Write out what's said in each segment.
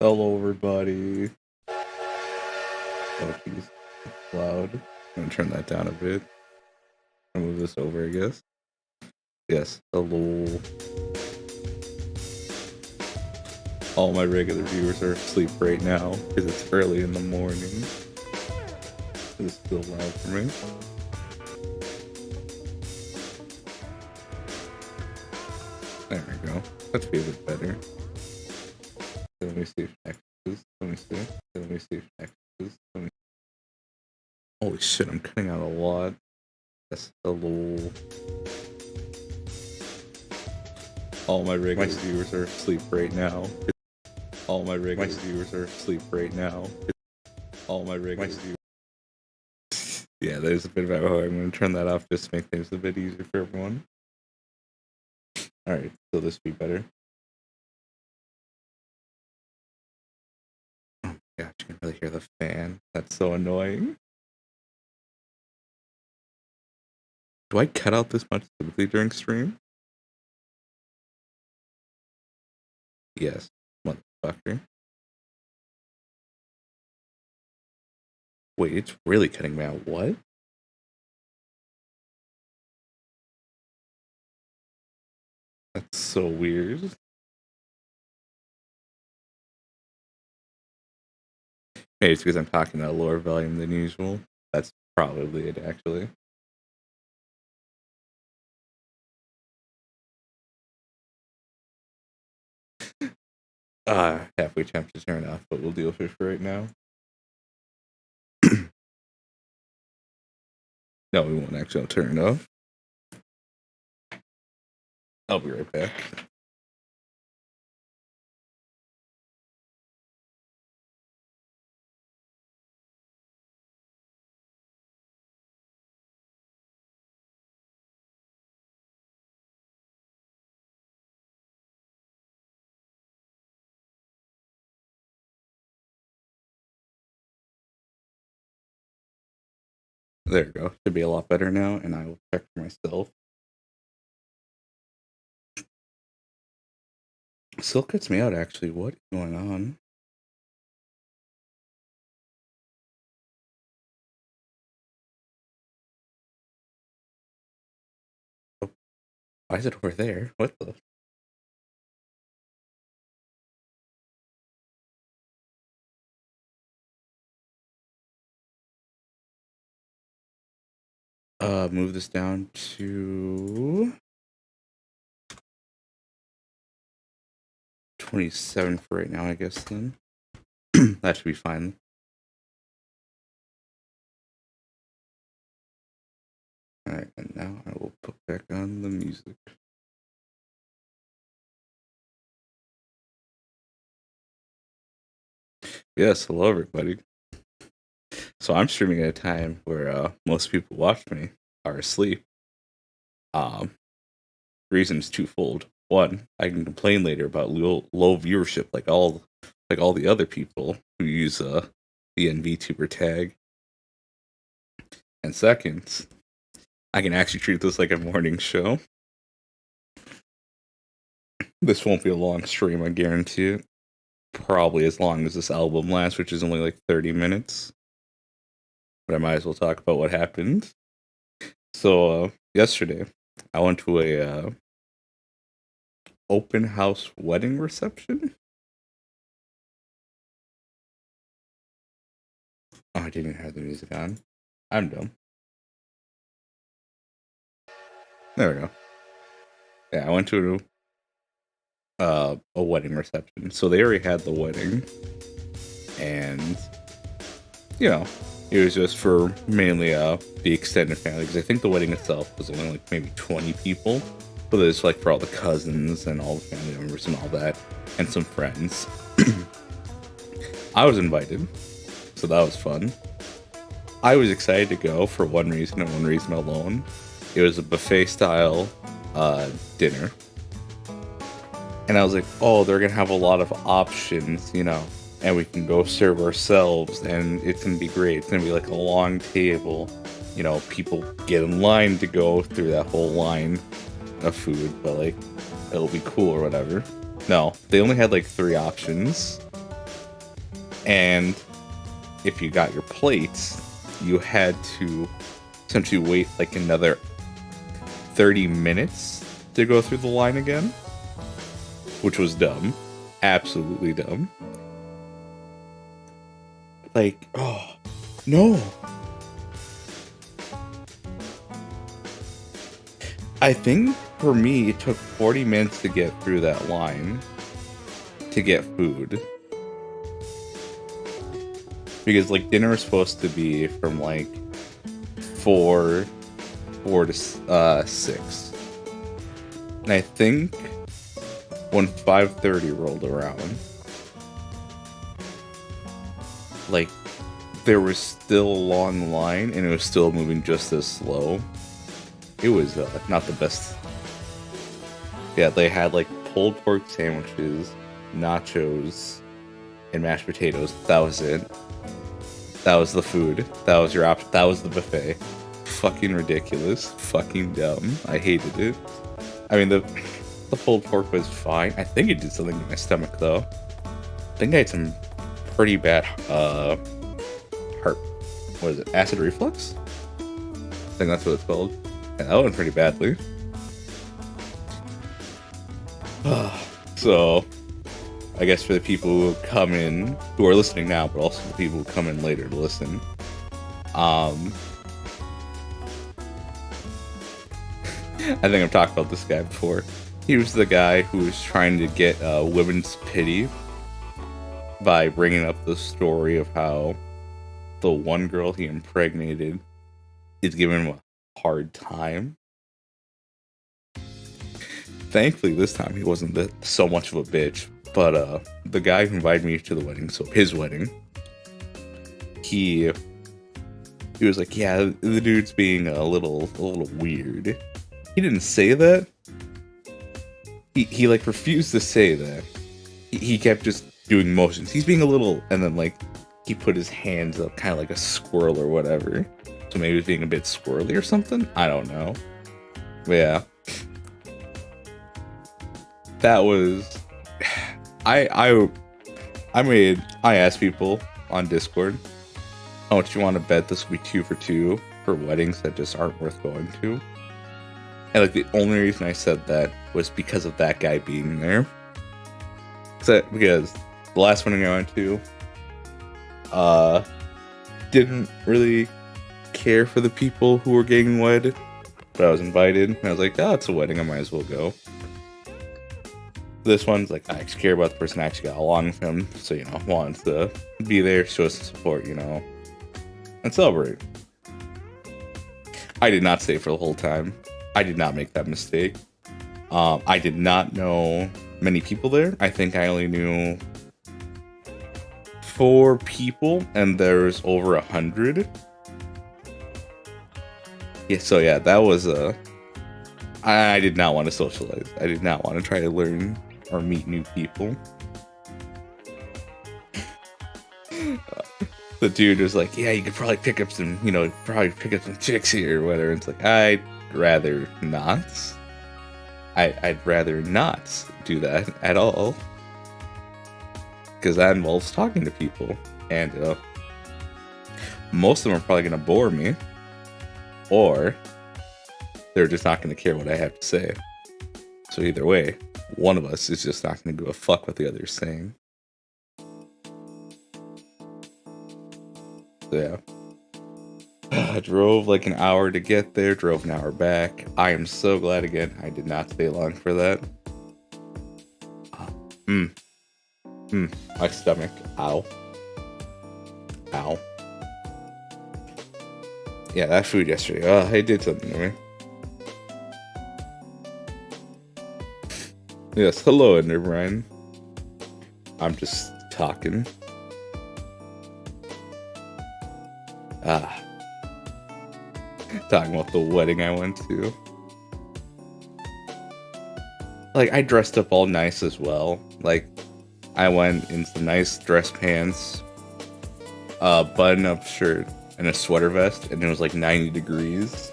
Hello, everybody. Oh, geez. It's loud. I'm gonna turn that down a bit. I'll move this over, I guess. Yes. Hello. All my regular viewers are asleep right now because it's early in the morning. It's still loud for me. There we go. That's a bit better. Let me see if next is. Let me see. Let me see if next is. Holy shit, I'm cutting out a lot. Yes, hello. All my regular viewers are asleep right now. All my regular viewers are asleep right now. All my regular viewers. Yeah, there's a bit about how I'm going to turn that off just to make things a bit easier for everyone. Alright, so this be better. Oh my gosh, you can really hear the fan. That's so annoying. Do I cut out this much typically during stream? Yes, motherfucker. Wait, it's really cutting me out. What? That's so weird. Maybe it's because I'm talking at a lower volume than usual. That's probably it, actually. Halfway tempted to turn off, but we'll deal with it for right now. No, we won't actually turn it off. I'll be right back. There we go. Should be a lot better now, and I will check for myself. Still cuts me out, actually. What is going on? Oh, why is it over there? What the? Move this down to 27 for right now, I guess, then. That should be fine. Alright, and now I will put back on the music. Yes, hello everybody. So I'm streaming at a time where most people watch me are asleep. Reasons twofold. One, I can complain later about low viewership like all the other people who use the ENVTuber tag. And second, I can actually treat this like a morning show. This won't be a long stream, I guarantee it. Probably as long as this album lasts, which is only like 30 minutes. But I might as well talk about what happened. So, yesterday, I went to a open house wedding reception. Oh, I didn't even have the music on. I'm dumb. There we go. Yeah, I went to a wedding reception. So they already had the wedding. And, you know, it was just for mainly the extended family. Because I think the wedding itself was only like maybe 20 people. But it's like for all the cousins and all the family members and all that. And some friends. I was invited. So that was fun. I was excited to go for one reason and one reason alone. It was a buffet style dinner. And I was like, oh, they're going to have a lot of options, you know, and we can go serve ourselves and it's going to be great. It's going to be like a long table, you know, people get in line to go through that whole line of food, but like, it'll be cool or whatever. No, they only had like 3 options. And if you got your plates, you had to essentially wait like another 30 minutes to go through the line again, which was dumb. Absolutely dumb. Like, oh, no. I think for me, it took 40 minutes to get through that line to get food. Because, like, dinner was supposed to be from, like, 4 to 6. And I think when 5:30 rolled around, like, there was still a long line, and it was still moving just as slow. It was not the best. Yeah, they had, like, pulled pork sandwiches, nachos, and mashed potatoes. That was it. That was the food. That was your option. That was the buffet. Fucking ridiculous. Fucking dumb. I hated it. I mean, the pulled pork was fine. I think it did something to my stomach, though. I think I had some pretty bad heart. What is it? Acid reflux? I think that's what it's called. Yeah, that went pretty badly. So, I guess for the people who come in, who are listening now, but also the people who come in later to listen, I think I've talked about this guy before. He was the guy who was trying to get women's pity by bringing up the story of how the one girl he impregnated is giving him a hard time. Thankfully, this time he wasn't so much of a bitch. But the guy who invited me to the wedding, so his wedding, he was like, yeah, the dude's being a little weird. He didn't say that. He like refused to say that. He kept just doing motions. He's being a little, and then like he put his hands up, kind of like a squirrel or whatever. So maybe he was being a bit squirrely or something. I don't know. But yeah, that was. I asked people on Discord how much you want to bet this will be 2 for 2 for weddings that just aren't worth going to. And like the only reason I said that was because of that guy being there. Because the last wedding I went to, didn't really care for the people who were getting wed, but I was invited and I was like, oh, it's a wedding, I might as well go. This one's like, I actually care about the person I actually got along with him, so, you know, wants to be there, show some support, you know, and celebrate. I did not stay for the whole time. I did not make that mistake. I did not know many people there. I think I only knew 4 people, and there's over 100. Yeah, so yeah, that was I did not want to socialize. I did not want to try to learn or meet new people. The dude was like, yeah, you could probably pick up some, you know, some chicks here or whatever. It's like, I'd rather not. I'd rather not do that at all. Because that involves talking to people. And most of them are probably going to bore me. Or they're just not going to care what I have to say. So either way, one of us is just not going to give a fuck what the other is saying. So yeah. I drove like an hour to get there, drove an hour back. I am so glad again I did not stay long for that. My stomach. Ow. Ow. Yeah, that food yesterday. Oh, it did something to me. Yes, hello, Ender Brian. I'm just talking. Talking about the wedding I went to. Like, I dressed up all nice as well. Like, I went in some nice dress pants, button-up shirt, and a sweater vest, and it was like 90 degrees.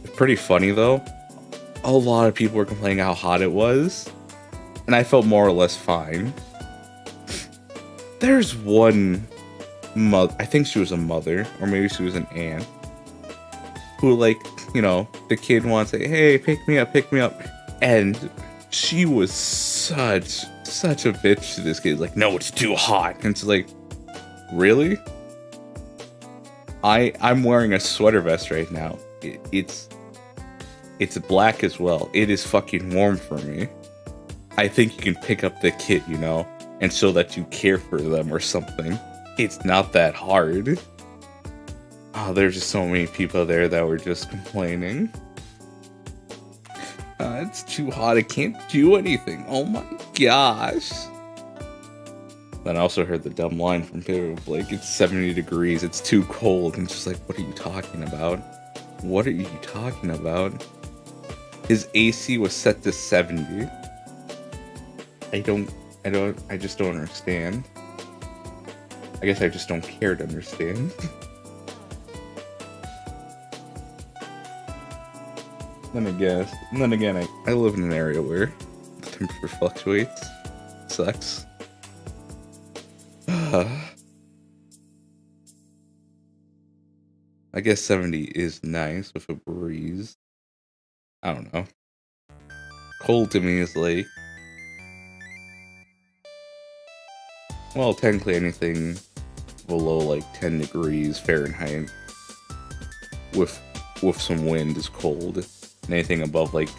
It's pretty funny, though. A lot of people were complaining how hot it was, and I felt more or less fine. There's one mother, I think she was a mother, or maybe she was an aunt, who, like, you know, the kid wants to say, hey, pick me up, and she was such a bitch to this kid. Like, no, it's too hot. And it's like, really? I'm wearing a sweater vest right now. It's black as well. It is fucking warm for me. I think you can pick up the kid, you know, and show that you care for them or something. It's not that hard. Oh, there's just so many people there that were just complaining. It's too hot. I can't do anything. Oh my gosh. Then I also heard the dumb line from people like, it's 70 degrees. It's too cold. And it's just like, what are you talking about? What are you talking about? His AC was set to 70. I just don't understand. I guess I just don't care to understand. Then again, I live in an area where the temperature fluctuates. Sucks. I guess 70 is nice with a breeze. I don't know. Cold to me is like, well, technically anything below like 10 degrees Fahrenheit with some wind is cold. And anything above like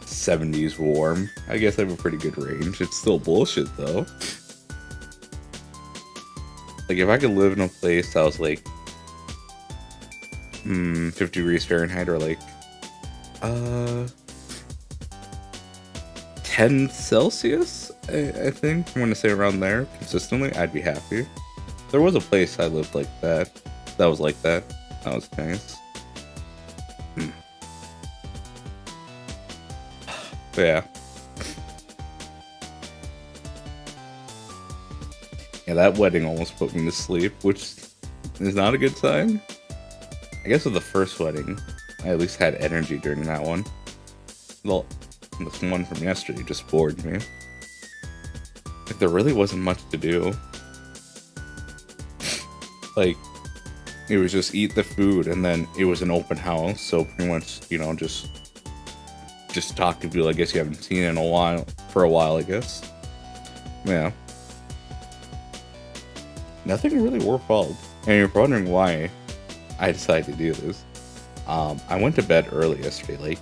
70s warm. I guess I have a pretty good range. It's still bullshit though. Like, if I could live in a place that was like 50 degrees Fahrenheit or like 10 Celsius, I think I'm gonna say around there consistently, I'd be happy. There was a place I lived like that was like that. That was nice. But yeah. Yeah, that wedding almost put me to sleep, which is not a good sign. I guess with the first wedding, I at least had energy during that one. Well, this one from yesterday just bored me. Like, there really wasn't much to do. Like, it was just eat the food, and then it was an open house, so pretty much, you know, just talk to people I guess you haven't seen in for a while, I guess. Yeah. Nothing really worthwhile. And you're wondering why I decided to do this. I went to bed early yesterday, like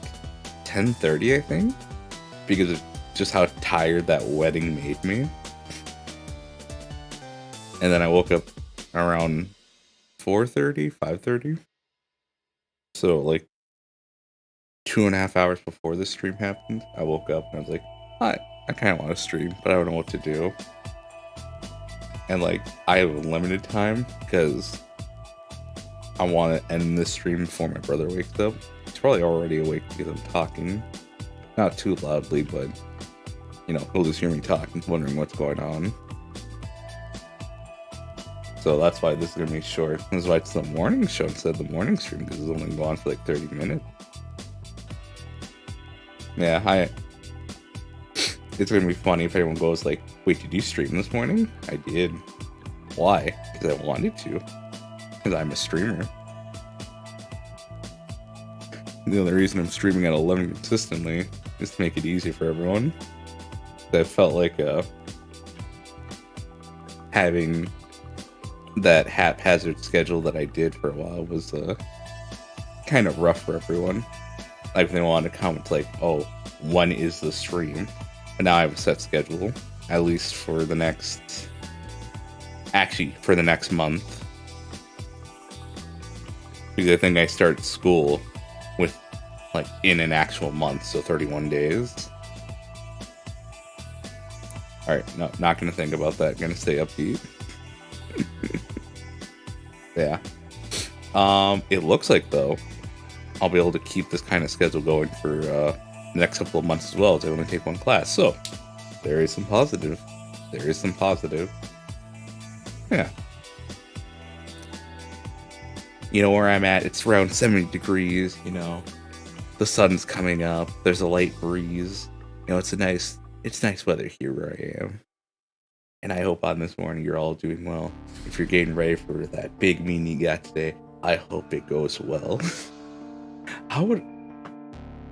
10:30, I think, because of just how tired that wedding made me. And then I woke up around 4:30, 5:30. So like 2.5 hours before this stream happened, I woke up and I was like, I kind of want to stream, but I don't know what to do. And like, I have a limited time because I want to end this stream before my brother wakes up. He's probably already awake because I'm talking. Not too loudly, but, you know, he'll just hear me talking, wondering what's going on. So that's why this is going to be short. That's why it's the morning show instead of the morning stream, because it's only going on for like 30 minutes. Yeah, it's going to be funny if anyone goes like, wait, did you stream this morning? I did. Why? Because I wanted to. Because I'm a streamer. The only reason I'm streaming at 11 consistently is to make it easy for everyone. I felt like having that haphazard schedule that I did for a while was kind of rough for everyone. Like, they wanted to comment like, oh, when is the stream? But now I have a set schedule, at least for the next... Actually, for the next month. Because I think I start school with, like, in an actual month, so 31 days. Alright, no, not gonna think about that. Gonna stay upbeat. Yeah. It looks like, though, I'll be able to keep this kind of schedule going for the next couple of months as well, as I only take one class. So, there is some positive. There is some positive. Yeah. You know where I'm at? It's around 70 degrees, you know. The sun's coming up. There's a light breeze. You know, it's nice weather here where I am. And I hope on this morning you're all doing well. If you're getting ready for that big meeting you got today, I hope it goes well. How would,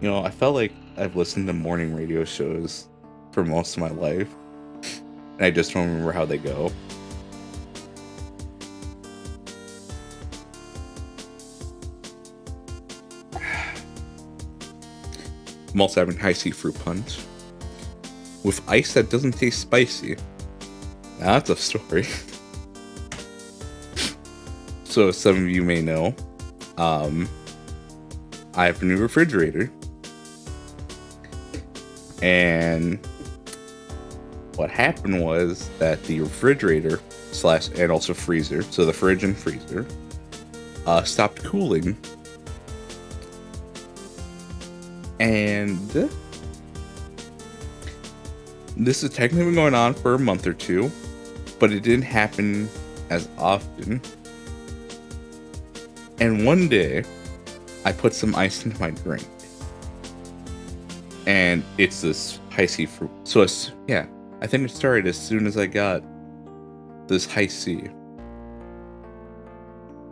I felt like I've listened to morning radio shows for most of my life, and I just don't remember how they go. I'm also having high C fruit punch with ice that doesn't taste spicy. Now that's a story. So as some of you may know, I have a new refrigerator, and what happened was that the refrigerator and also freezer, so the fridge and freezer, stopped cooling. And this has technically been going on for a month or two, but it didn't happen as often. And one day, I put some ice into my drink, and it's this high-C fruit. So I think it started as soon as I got this high-C.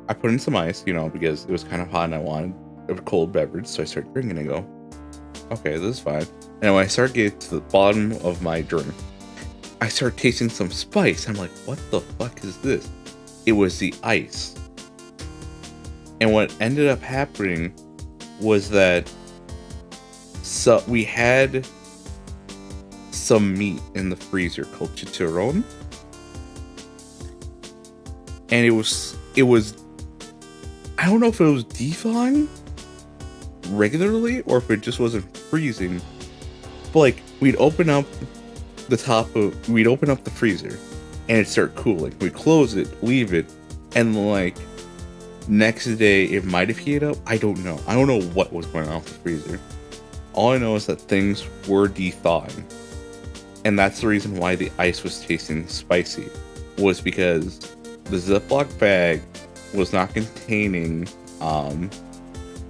I put in some ice, because it was kind of hot and I wanted a cold beverage, so I started drinking and go, okay, this is fine. And when I start getting to the bottom of my drink, I start tasting some spice. I'm like, what the fuck is this? It was the ice. And what ended up happening was that we had some meat in the freezer called chicharron. And it was I don't know if it was thawing regularly or if it just wasn't freezing. But like we'd open up the freezer and it'd start cooling. We'd close it, leave it, and like next day it might have heated up. I don't know. I don't know what was going on with the freezer. All I know is that things were thawing. And that's the reason why the ice was tasting spicy, was because the Ziploc bag was not containing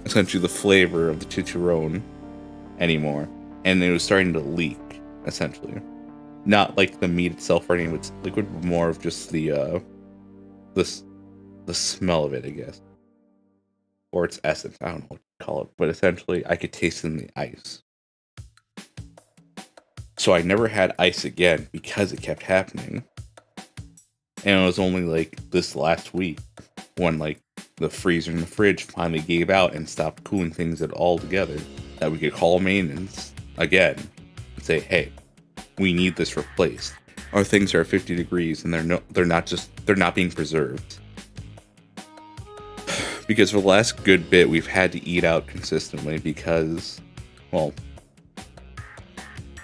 essentially the flavor of the chicharron anymore, and it was starting to leak, essentially. Not like the meat itself or anything, it's liquid, but more of just the smell of it, I guess. Or its essence, I don't know what to call it, but essentially I could taste it in the ice. So I never had ice again because it kept happening. And it was only like this last week when like the freezer and the fridge finally gave out and stopped cooling things at all together that we could call maintenance again and say, hey, we need this replaced. Our things are at 50 degrees and they're not being preserved. Because for the last good bit we've had to eat out consistently because,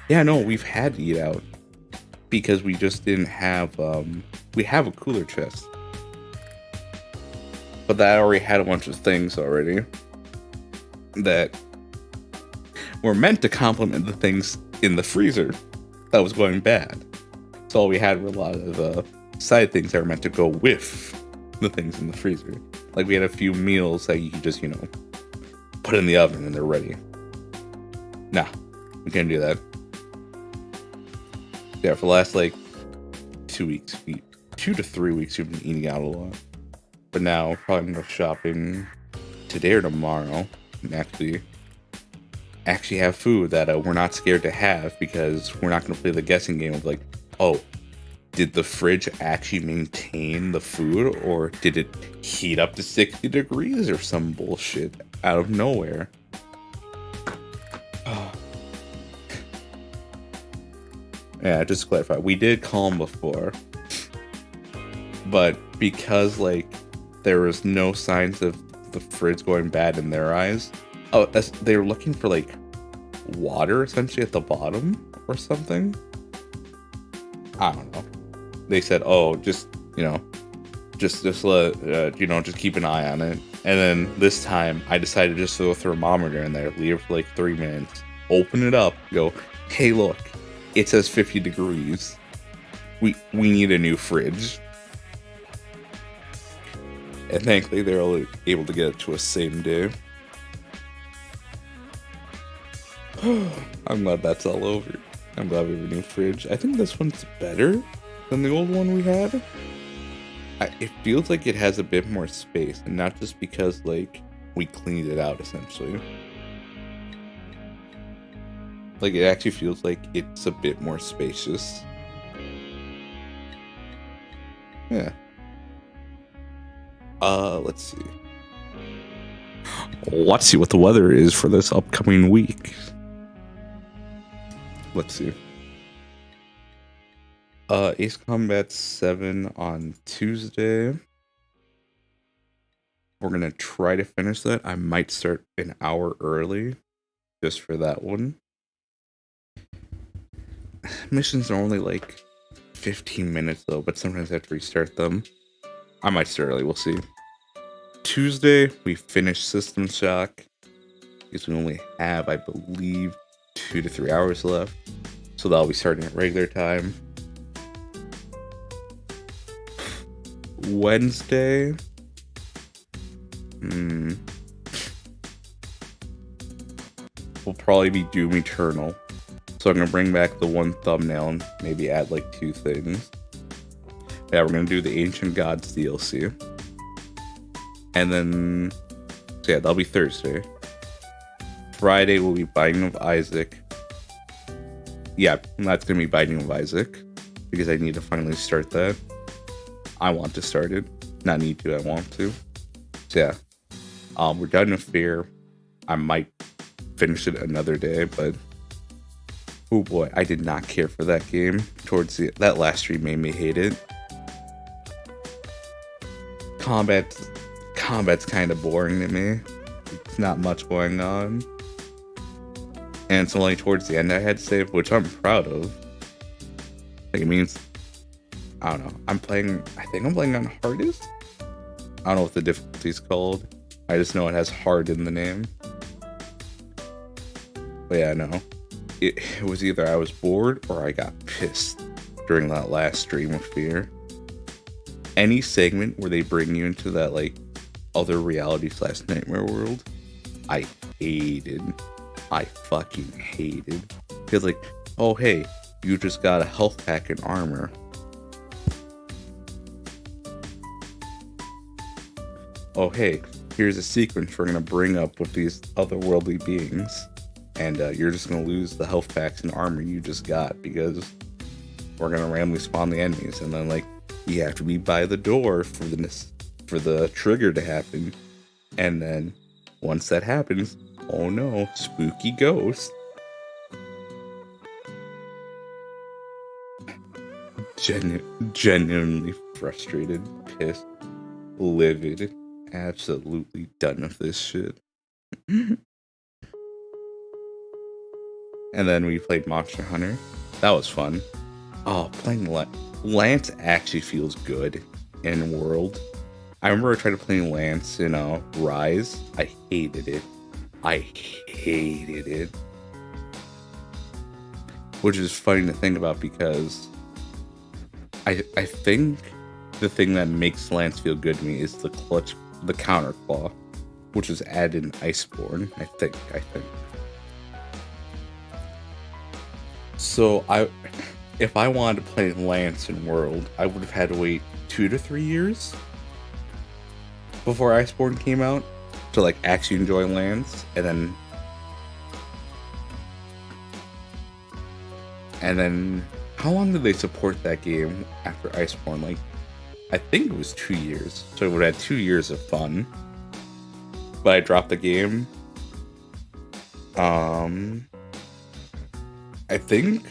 we've had to eat out because we just didn't have we have a cooler chest, but that already had a bunch of things already that were meant to complement the things in the freezer that was going bad. So all we had were a lot of side things that were meant to go with the things in the freezer. Like we had a few meals that you could just put in the oven and they're ready. Nah, we can't do that. Yeah, for the last 2 to 3 weeks, we've been eating out a lot. But now, probably gonna go shopping today or tomorrow and actually have food that we're not scared to have, because we're not gonna play the guessing game of like, oh, did the fridge actually maintain the food, or did it heat up to 60 degrees or some bullshit out of nowhere? Yeah, just to clarify, we did call them before, but because there was no signs of the fridge going bad in their eyes, they were looking for water essentially at the bottom or something. I don't know. They said, "Oh, just keep an eye on it." And then this time, I decided to just throw a thermometer in there, leave it for 3 minutes, open it up, go, "Hey, look. It says 50 degrees. We need a new fridge." And thankfully, they're all able to get it to us same day. I'm glad that's all over. I'm glad we have a new fridge. I think this one's better than the old one we had. It feels like it has a bit more space, and not just because, like, we cleaned it out, essentially. Like, it actually feels like it's a bit more spacious. Yeah. Let's see. Let's see what the weather is for this upcoming week. Let's see. Ace Combat 7 on Tuesday. We're gonna try to finish that. I might start an hour early just for that one. Missions are only like 15 minutes though, but sometimes I have to restart them. I might start early, we'll see. Tuesday, we finish System Shock. Because we only have, I believe, 2 to 3 hours left. So that'll be starting at regular time. Wednesday. Will probably be Doom Eternal. So I'm going to bring back the one thumbnail and maybe add like 2 things. Yeah, we're going to do the Ancient Gods DLC. And then, so yeah, that'll be Thursday. Friday will be Binding of Isaac. Yeah, that's going to be Binding of Isaac. Because I need to finally start that. I want to start it. Not need to, I want to. So yeah. We're done with Fear. I might finish it another day, but oh boy, I did not care for that game. That last stream made me hate it. Combat's kind of boring to me. It's not much going on. And it's only towards the end I had to save, which I'm proud of. Like, it means, I don't know. I think I'm playing on hardest? I don't know what the difficulty's called. I just know it has hard in the name. But yeah, no. It was either I was bored or I got pissed during that last stream of Fear. Any segment where they bring you into that, like, other reality/nightmare world, I hated. I fucking hated. Because, like, oh hey, you just got a health pack and armor. Oh hey, here's a sequence we're gonna bring up with these otherworldly beings. And you're just gonna lose the health packs and armor you just got because we're gonna randomly spawn the enemies, and then like you have to be by the door for the trigger to happen, and then once that happens, oh no, spooky ghost. Genuinely frustrated, pissed, livid, absolutely done with this shit. And then we played Monster Hunter. That was fun. Oh, playing Lance actually feels good in World. I remember I tried to play Lance in Rise. I hated it. Which is funny to think about because I think the thing that makes Lance feel good to me is the counter claw, which is added in Iceborne, I think. So if I wanted to play Lance in World, I would have had to wait 2 to 3 years before Iceborne came out to like actually enjoy Lance, and then how long did they support that game after Iceborne? Like, I think it was 2 years, so it would have had 2 years of fun. But I dropped the game. I think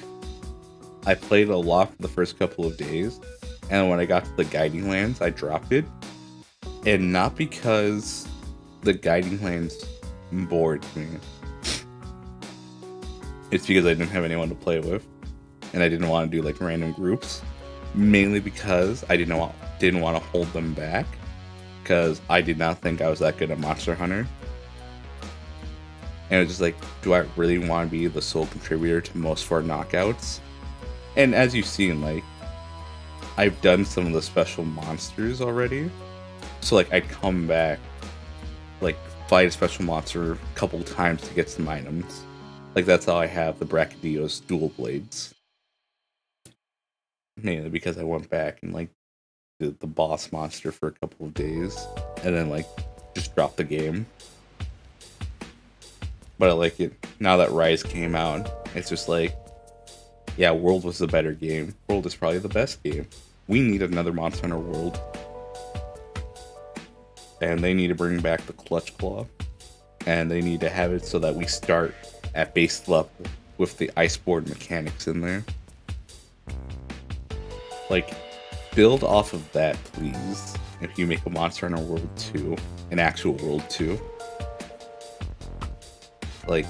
I played a lot for the first couple of days, and when I got to the Guiding Lands, I dropped it. And not because the Guiding Lands bored me. It's because I didn't have anyone to play with, and I didn't want to do like random groups. Mainly because I didn't want to hold them back, because I did not think I was that good at Monster Hunter. And it was just like, do I really want to be the sole contributor to most of our knockouts? And as you've seen, like, I've done some of the special monsters already. So, like, I'd come back, like, fight a special monster a couple times to get some items. Like, that's how I have the Brachydios dual blades. mainly because I went back and like did the boss monster for a couple of days, and then like just dropped the game. But I like it now that Rise came out. It's just like, yeah, World was the better game. World is probably the best game. We need another Monster Hunter World, and they need to bring back the Clutch Claw, and they need to have it so that we start at base level with the Iceborne mechanics in there. Like, build off of that, please. If you make a Monster Hunter World 2, an actual World 2, like,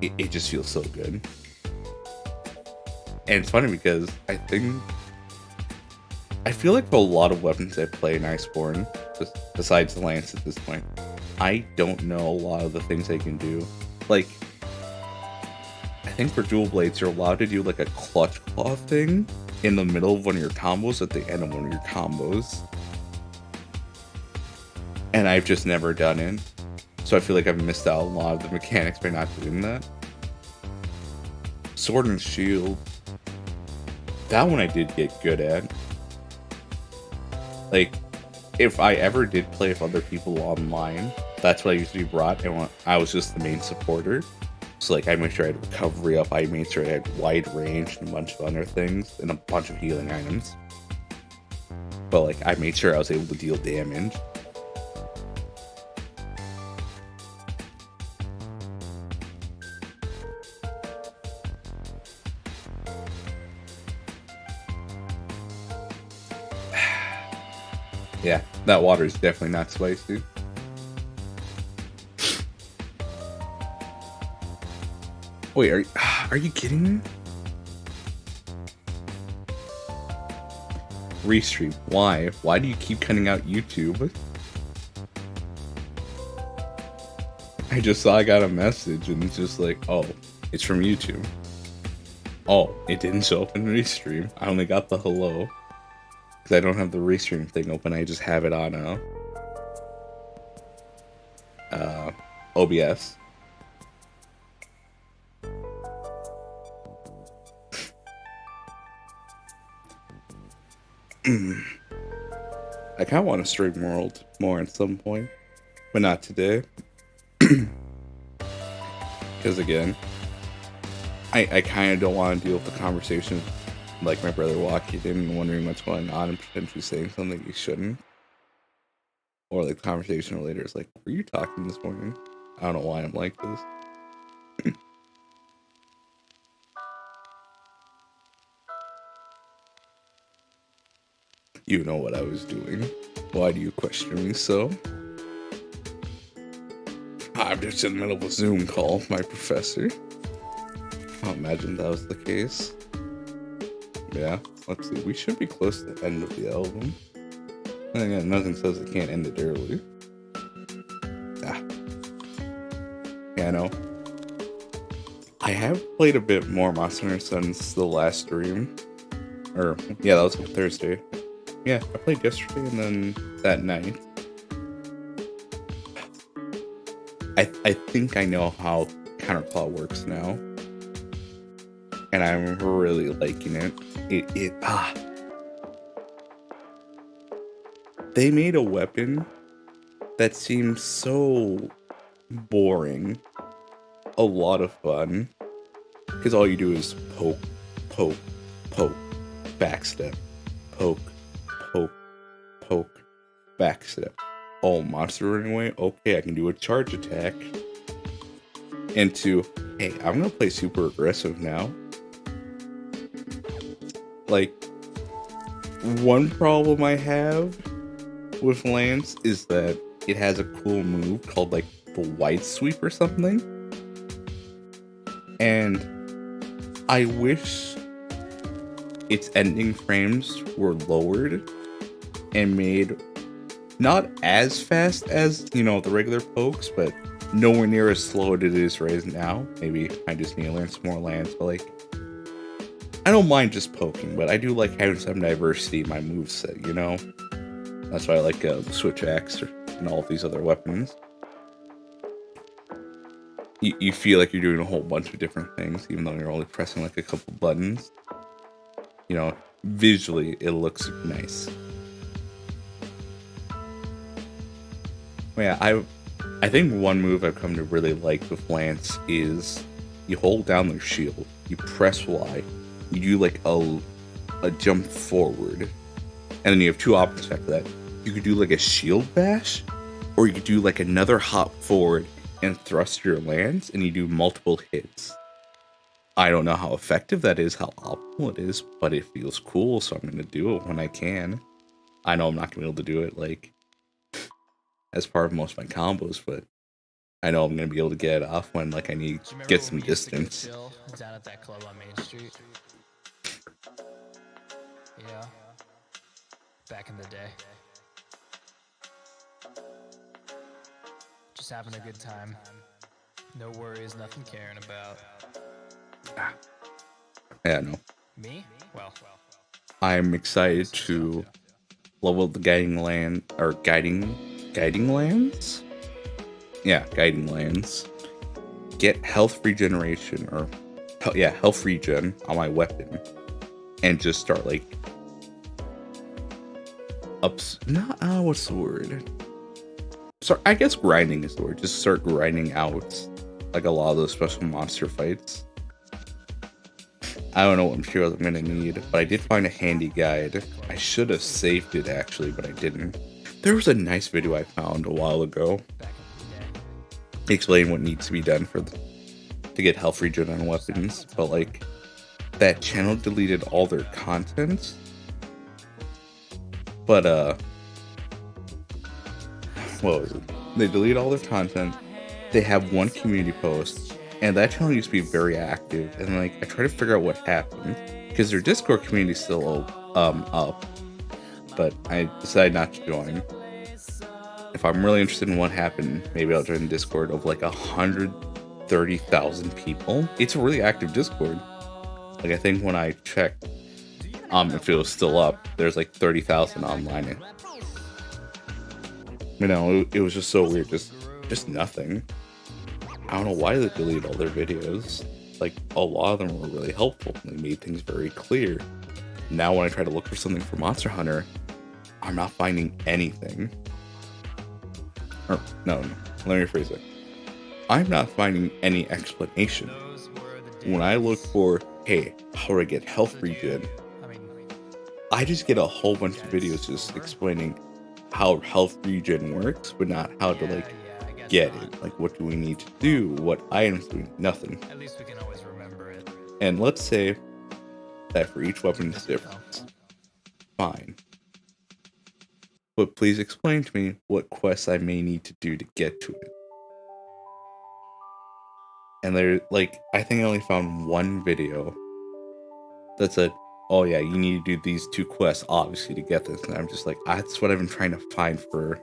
it just feels so good. And it's funny because I feel like for a lot of weapons I play in Iceborne, besides the Lance at this point, I don't know a lot of the things they can do. Like, I think for dual blades, you're allowed to do like a clutch claw thing in the middle of one of your combos at the end of one of your combos. And I've just never done it. So I feel like I've missed out a lot of the mechanics by not doing that. Sword and Shield. That one I did get good at. Like, if I ever did play with other people online, that's what I usually brought, and I was just the main supporter. So like, I made sure I had recovery up, I made sure I had wide range and a bunch of other things, and a bunch of healing items. But like, I made sure I was able to deal damage. Yeah, that water is definitely not spicy. Wait, are you kidding me? Restream. Why? Why do you keep cutting out YouTube? I just saw I got a message and it's just like, oh, it's from YouTube. Oh, it didn't show up in Restream. I only got the hello. Because I don't have the Restream thing open, I just have it on OBS. I kind of want to stream World more at some point, but not today. Because again, I kind of don't want to deal with the conversation like my brother walking in and wondering what's going on and potentially saying something he shouldn't. Or like the conversation later is like, were you talking this morning? I don't know why I'm like this. You know what I was doing. Why do you question me so? I'm just in the middle of a Zoom call with my professor. I'll imagine that was the case. Yeah, let's see. We should be close to the end of the album. And again, nothing says it can't end it early. Yeah, I know. I have played a bit more Monster Hunter since the last stream. Or, yeah, that was on Thursday. Yeah, I played yesterday and then that night. I think I know how Counterclaw works now. And I'm really liking it. They made a weapon that seems so boring. A lot of fun. Because all you do is poke, poke, poke, backstep, poke, poke, poke, backstep. Oh, monster running away? Okay, I can do a charge attack. Into, hey, I'm gonna play super aggressive now. Like, one problem I have with Lance is that it has a cool move called like the Wide Sweep or something. And I wish its ending frames were lowered and made not as fast as, you know, the regular pokes, but nowhere near as slow as it is right now. Maybe I just need to learn some more Lance, but like, I don't mind just poking, but I do like having some diversity in my moveset, you know? That's why I like the Switch Axe and all of these other weapons. You feel like you're doing a whole bunch of different things, even though you're only pressing like a couple buttons. you know, visually it looks nice. Yeah, I think one move I've come to really like with Lance is you hold down their shield, you press Y, you do like a jump forward, and then you have two options after that. You could do like a shield bash, or you could do like another hop forward and thrust your Lance, and you do multiple hits. I don't know how effective that is, how optimal it is, but it feels cool, so I'm going to do it when I can. I know I'm not going to be able to do it like as part of most of my combos, but I know I'm going to be able to get it off when like I need to get some distance. Down at that club on Main Street. Yeah. Back in the day. Just having a good time. No worries, nothing caring about. Yeah, no. Me? Well. I'm excited to level the guiding lands. Yeah, guiding lands. Get health regeneration, or health regen on my weapon, and just start like what's the word? So I guess grinding is the word. Just start grinding out like a lot of those special monster fights. I don't know what materials I'm gonna need, but I did find a handy guide. I should have saved it actually, but I didn't. There was a nice video I found a while ago explaining what needs to be done to get health regen on weapons, but like that channel deleted all their content. But what was it? They delete all their content. They have one community post, and that channel used to be very active. And like I try to figure out what happened because their Discord community is still up, but I decided not to join. If I'm really interested in what happened, maybe I'll join the Discord of like 130,000 people. It's a really active Discord. Like I think when I checked, if it was still up, there's like 30,000 online. You know, it was just so weird. Just nothing. I don't know why they deleted all their videos. Like a lot of them were really helpful. They made things very clear. Now when I try to look for something for Monster Hunter, I'm not finding anything. Or no, let me rephrase it. I'm not finding any explanation. When I look for, hey, how do I get health regen? I just get a whole bunch of videos just explaining how health regen works, but not how to like get it. Like what do we need to do? What items do we need? Nothing. At least we can always remember it. And let's say that for each weapon it's different. Fine. But please explain to me what quests I may need to do to get to it. And there, like, I think I only found one video that said, oh yeah, you need to do these two quests, obviously, to get this. And I'm just like, that's what I've been trying to find for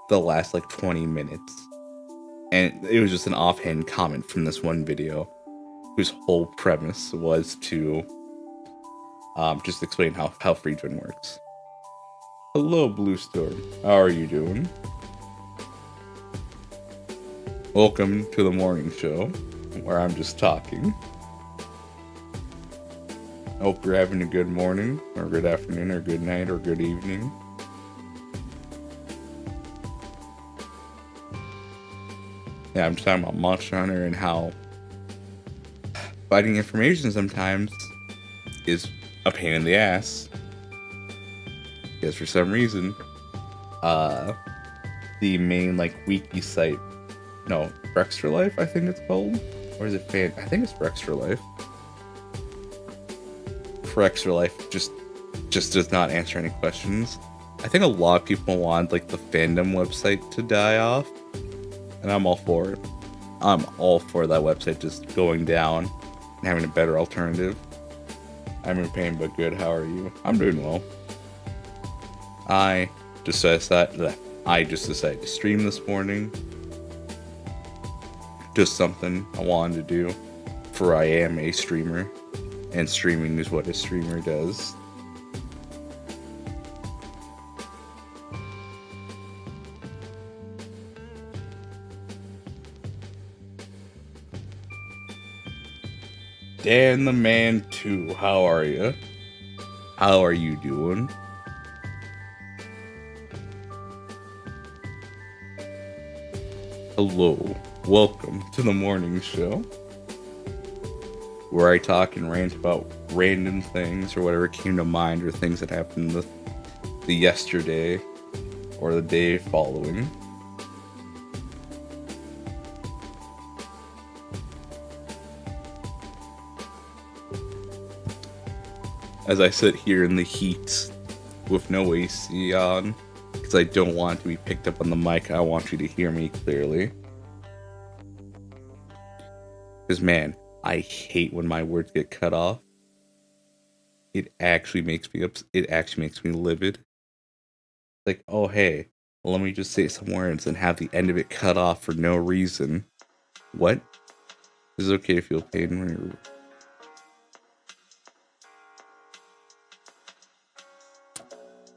the last, like, 20 minutes. And it was just an offhand comment from this one video, whose whole premise was to just explain how health regen works. Hello, Blue Storm. How are you doing? Welcome to the morning show, where I'm just talking. I hope you're having a good morning, or good afternoon, or good night, or good evening. Yeah, I'm just talking about Monster Hunter and how finding information sometimes is a pain in the ass. Because for some reason, the main like wiki site, no, Rextra Life, I think it's called, or is it Fan? I think it's Rextra Life. Rextra Life just does not answer any questions. I think a lot of people want like the fandom website to die off, and I'm all for it. I'm all for that website just going down and having a better alternative. I'm in pain but good. How are you? I'm doing well. I just decided to stream this morning. Just something I wanted to do, for I am a streamer, and streaming is what a streamer does. Dan the Man 2, how are you? How are you doing? Hello, welcome to the morning show, where I talk and rant about random things or whatever came to mind or things that happened the yesterday or the day following. As I sit here in the heat with no AC on, because I don't want to be picked up on the mic. I want you to hear me clearly. Because, man, I hate when my words get cut off. It actually makes me it actually makes me livid. Like, oh hey, well, let me just say some words and have the end of it cut off for no reason. What? Is it okay to feel pain when you're...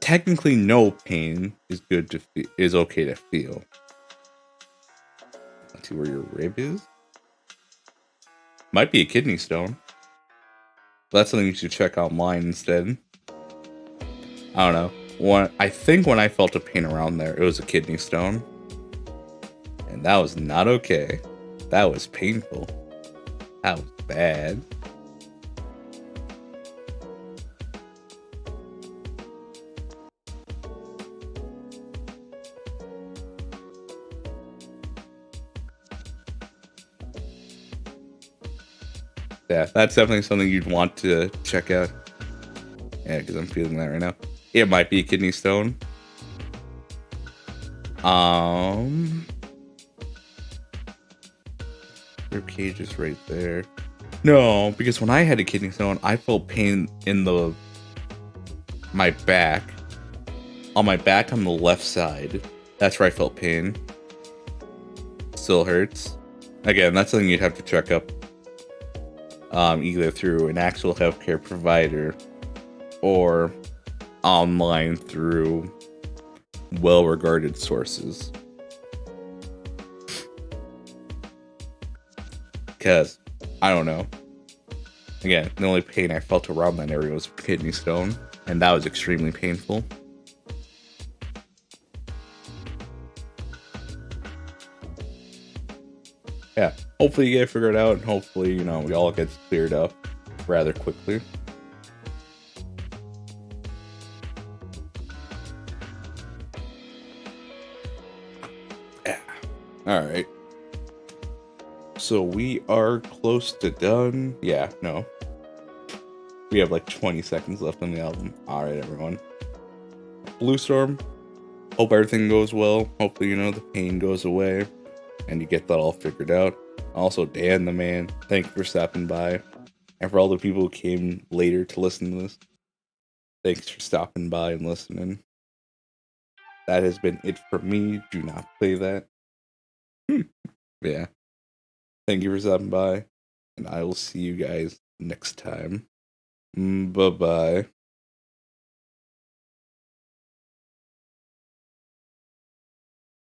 Technically, no pain is good to is okay to feel. Let's see where your rib is. Might be a kidney stone. But that's something you should check online instead. I don't know. I think when I felt a pain around there, it was a kidney stone. And that was not okay. That was painful. That was bad. Yeah, that's definitely something you'd want to check out. Yeah, because I'm feeling that right now. It might be a kidney stone. Rib cage is right there. No, because when I had a kidney stone, I felt pain in my back. On my back on the left side. That's where I felt pain. Still hurts. Again, that's something you'd have to check up. Either through an actual healthcare provider or online through well-regarded sources. Because, I don't know. Again, the only pain I felt around that area was kidney stone, and that was extremely painful. Yeah, hopefully you get it figured out, and hopefully, you know, we all get cleared up rather quickly. Yeah. Alright. So we are close to done. Yeah, no. We have like 20 seconds left on the album. Alright, everyone. Blue Storm. Hope everything goes well. Hopefully, you know, the pain goes away and you get that all figured out. Also, Dan the man, thank you for stopping by. And for all the people who came later to listen to this, thanks for stopping by and listening. That has been it for me. Do not play that. Yeah. Thank you for stopping by, and I will see you guys next time. Bye-bye.